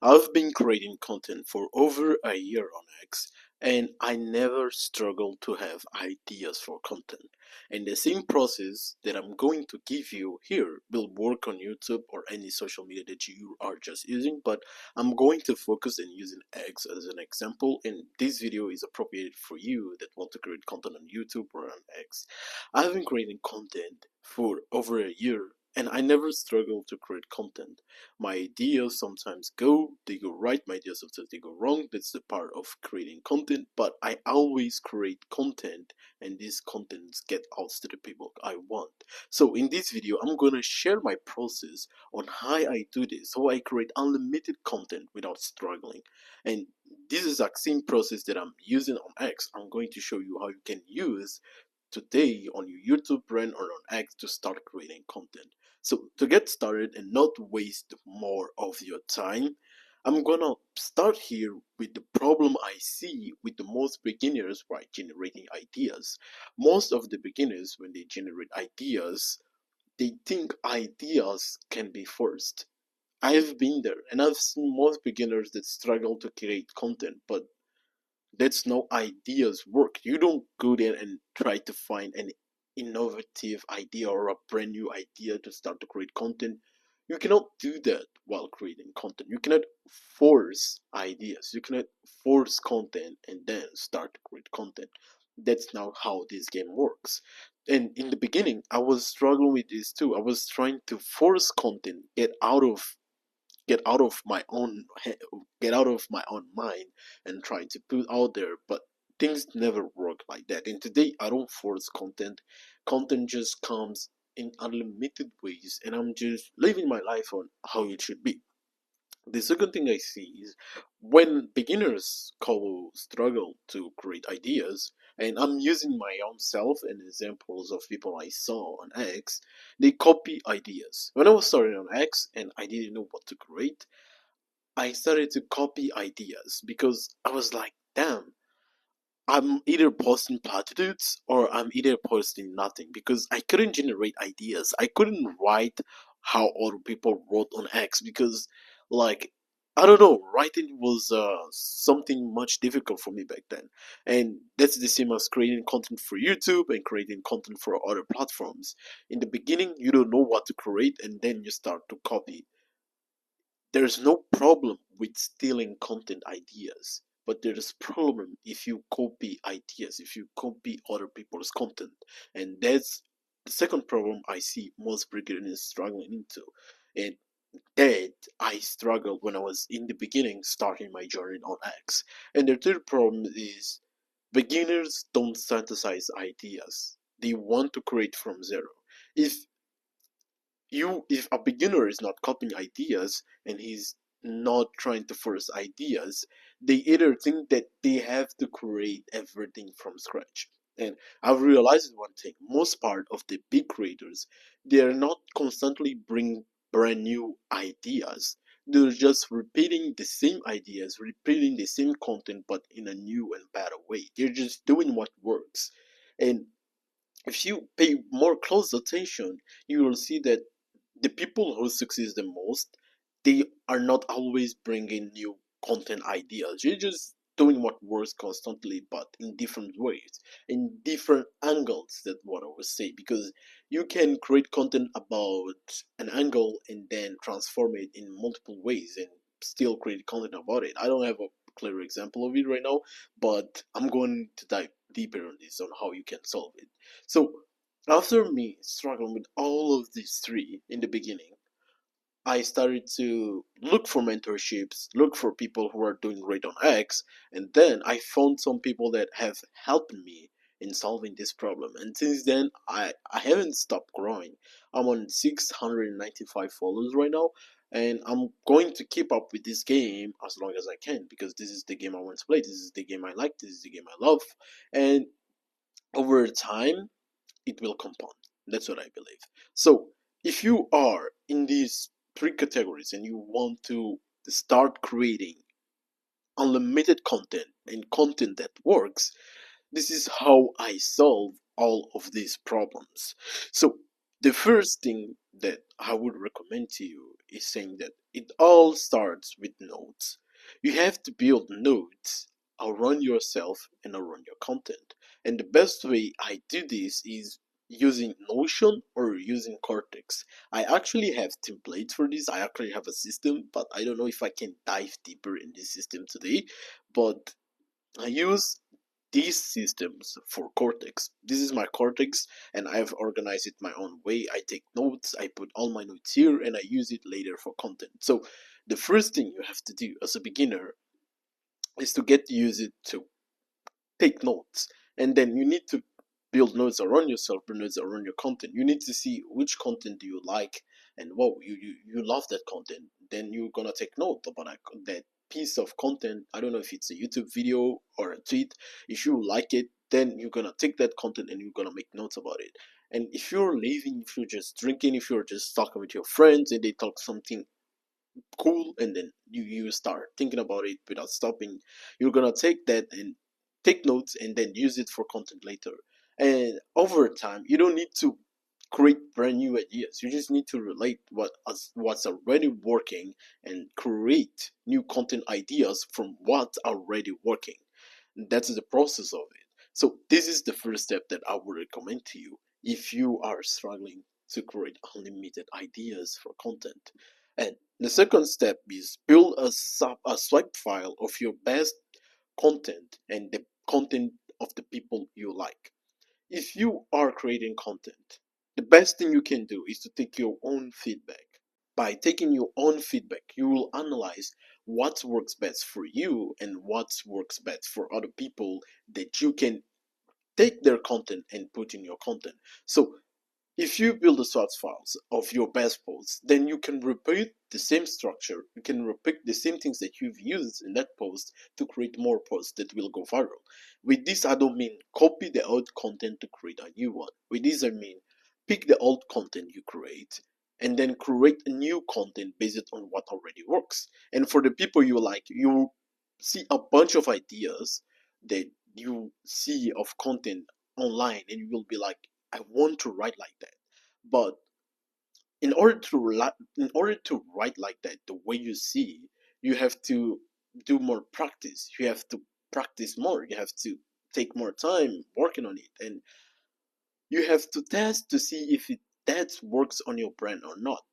I've been creating content for over a year on X, and I never struggled to have ideas for content. And the same process that I'm going to give you here will work on YouTube or any social media that you are just using, but I'm going to focus on using X as an example, and this video is appropriate for you that want to create content on YouTube or on X. I've been creating content for over a year, and I never struggle to create content. My ideas sometimes they go right, my ideas sometimes they go wrong. That's the part of creating content, but I always create content, and these contents get out to the people I want. So in this video, I'm gonna share my process on how I do this, how I create unlimited content without struggling. And this is the same process that I'm using on X. I'm going to show you how you can use today on your YouTube brand or on X to start creating content. So to get started and not waste more of your time, I'm gonna start here with the problem I see with the most beginners by generating ideas. Most of the beginners, when they generate ideas, they think ideas can be forced. I've been there and I've seen most beginners that struggle to create content, but that's no ideas work. You don't go there and try to find an innovative idea or a brand new idea to start to create content. You cannot do that while creating content. You cannot force ideas. You cannot force content and then start to create content. That's not how this game works. And in the beginning, I was struggling with this too. I was trying to force content, get out of my own get out of my own mind and try to put out there, but things never work like that. And today I don't force content just comes in unlimited ways, and I'm just living my life on how it should be. The second thing I see is when beginners struggle to create ideas, and I'm using my own self and examples of people I saw on X, they copy ideas. When I was starting on X and I didn't know what to create, I started to copy ideas because I was like, damn, I'm either posting platitudes or I'm either posting nothing because I couldn't generate ideas. I couldn't write how other people wrote on X because, like, I don't know, writing was something much difficult for me back then. And that's the same as creating content for YouTube and creating content for other platforms. In the beginning, you don't know what to create and then you start to copy. There's no problem with stealing content ideas, but there's problem if you copy ideas, if you copy other people's content. And that's the second problem I see most beginners struggling into. And that I struggled when I was in the beginning starting my journey on X. And the third problem is beginners don't synthesize ideas. They want to create from zero. If if a beginner is not copying ideas and he's not trying to force ideas, they either think that they have to create everything from scratch. And I've realized one thing: most part of the big creators, they are not constantly bringing brand new ideas. They're just repeating the same ideas, repeating the same content, but in a new and better way. They're just doing what works. And if you pay more close attention, you will see that the people who succeed the most, they are not always bringing new content ideas. You're just doing what works constantly, but in different ways, in different angles. That's what I would say, because you can create content about an angle and then transform it in multiple ways and still create content about it. I don't have a clear example of it right now, but I'm going to dive deeper on this on how you can solve it. So after me struggling with all of these three in the beginning, I started to look for mentorships, look for people who are doing great on X, and then I found some people that have helped me in solving this problem. And since then, I haven't stopped growing. I'm on 695 followers right now, and I'm going to keep up with this game as long as I can because this is the game I want to play. This is the game I like. This is the game I love. And over time, it will compound. That's what I believe. So, if you are in these three categories and you want to start creating unlimited content and content that works, this is how I solve all of these problems. So, The first thing that I would recommend to you is saying that it all starts with notes. You have to build notes around yourself and around your content. And the best way I do this is using Notion or using Cortex. I actually have templates for this. I actually have a system, but I don't know if I can dive deeper in this system today. But I use these systems for Cortex. This is my Cortex, and I've organized it my own way. I take notes, I put all my notes here, and I use it later for content. So, the first thing you have to do as a beginner is to get used to take notes, and then you need to build notes around yourself, build notes around your content. You need to see which content do you like, and whoa, you love that content. Then you're gonna take note about that piece of content. I don't know if it's a YouTube video or a tweet. If you like it, then you're gonna take that content and you're gonna make notes about it. And if you're leaving, if you're just drinking, if you're just talking with your friends and they talk something cool, and then you start thinking about it without stopping, you're gonna take that and take notes and then use it for content later. And over time, you don't need to create brand new ideas. You just need to relate what's already working and create new content ideas from what's already working. That's the process of it. So this is the first step that I would recommend to you if you are struggling to create unlimited ideas for content. And the second step is build a swipe file of your best content and the content of the people you like. If you are creating content, the best thing you can do is to take your own feedback. By taking your own feedback, you will analyze what works best for you and what works best for other people that you can take their content and put in your content. So if you build the source files of your best posts, then you can repeat the same structure. You can repeat the same things that you've used in that post to create more posts that will go viral. With this, I don't mean copy the old content to create a new one. With this, I mean pick the old content you create and then create a new content based on what already works. And for the people you like, you see a bunch of ideas that you see of content online and you will be like, I want to write like that. But in order to write like that, the way you see, you have to do more practice. You have to practice more. You have to take more time working on it, and you have to test to see if that works on your brand or not.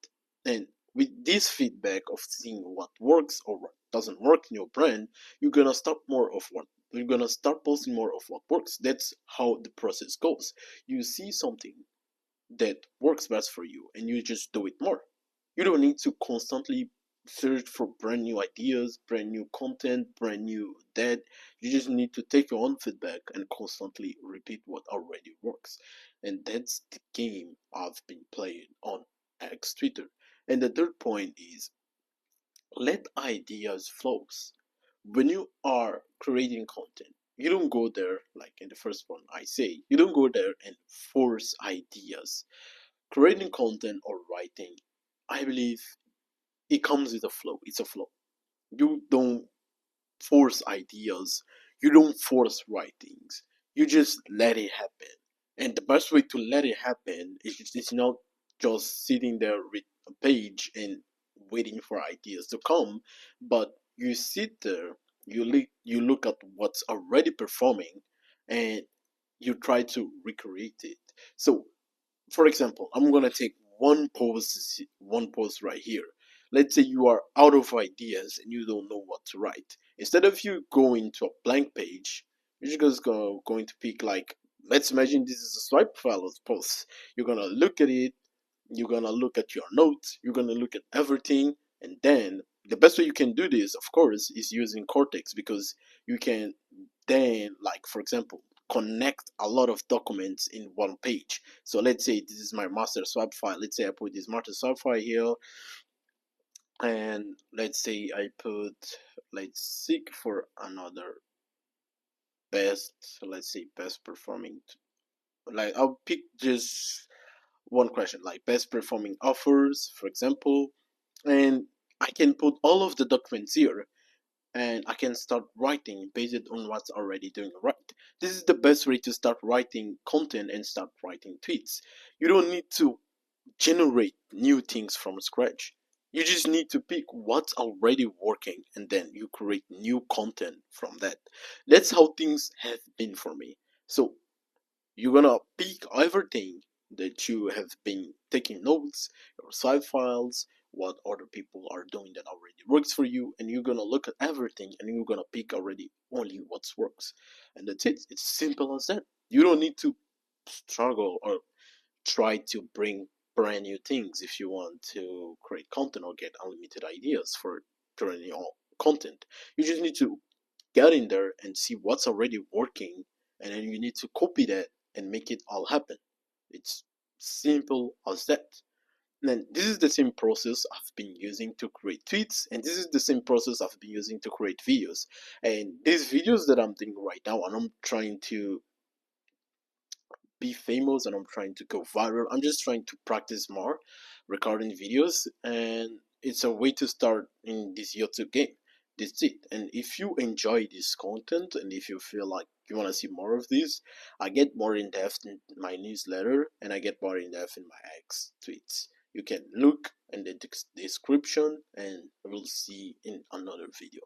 And with this feedback of seeing what works or what doesn't work in your brand, you're gonna start posting more of what works. That's how the process goes. You see something that works best for you and you just do it more. You don't need to constantly search for brand new ideas, brand new content, brand new that. You just need to take your own feedback and constantly repeat what already works. And that's the game I've been playing on X Twitter. And the third point is let ideas flows. When you are creating content, you don't go there like in the first one I say, you don't go there and force ideas. Creating content or writing, I believe it comes with a flow. It's a flow. You don't force ideas, you don't force writings, you just let it happen. And the best way to let it happen is it's not just sitting there with a page and waiting for ideas to come, but you sit there, you look at what's already performing, and you try to recreate it. So for example, I'm gonna take one post right here. Let's say you are out of ideas and you don't know what to write. Instead of you going to a blank page, you're just going to pick like, let's imagine this is a swipe file of posts. You're gonna look at it, you're gonna look at your notes, you're gonna look at everything, and then the best way you can do this, of course, is using Cortex because you can then, like for example, connect a lot of documents in one page. So let's say this is my master swap file. Let's say I put this master swap file here, and let's say I put, let's seek for another best, let's say best performing. Like I'll pick just one question, like best performing offers, for example, and I can put all of the documents here and I can start writing based on what's already doing right. This is the best way to start writing content and start writing tweets. You don't need to generate new things from scratch. You just need to pick what's already working and then you create new content from that. That's how things have been for me. So you're gonna pick everything that you have been taking notes, your side files, what other people are doing that already works for you, and you're gonna look at everything and you're gonna pick already only what works. And that's it. It's simple as that. You don't need to struggle or try to bring brand new things if you want to create content or get unlimited ideas for creating your content. You just need to get in there and see what's already working, and then you need to copy that and make it all happen. It's simple as that. And then this is the same process I've been using to create tweets, and this is the same process I've been using to create videos. And these videos that I'm doing right now, and I'm trying to be famous and I'm trying to go viral. I'm just trying to practice more recording videos, and it's a way to start in this YouTube game. That's it. And if you enjoy this content and if you feel like you want to see more of this, I get more in depth in my newsletter and I get more in depth in my X tweets. You can look in the description and we'll see in another video.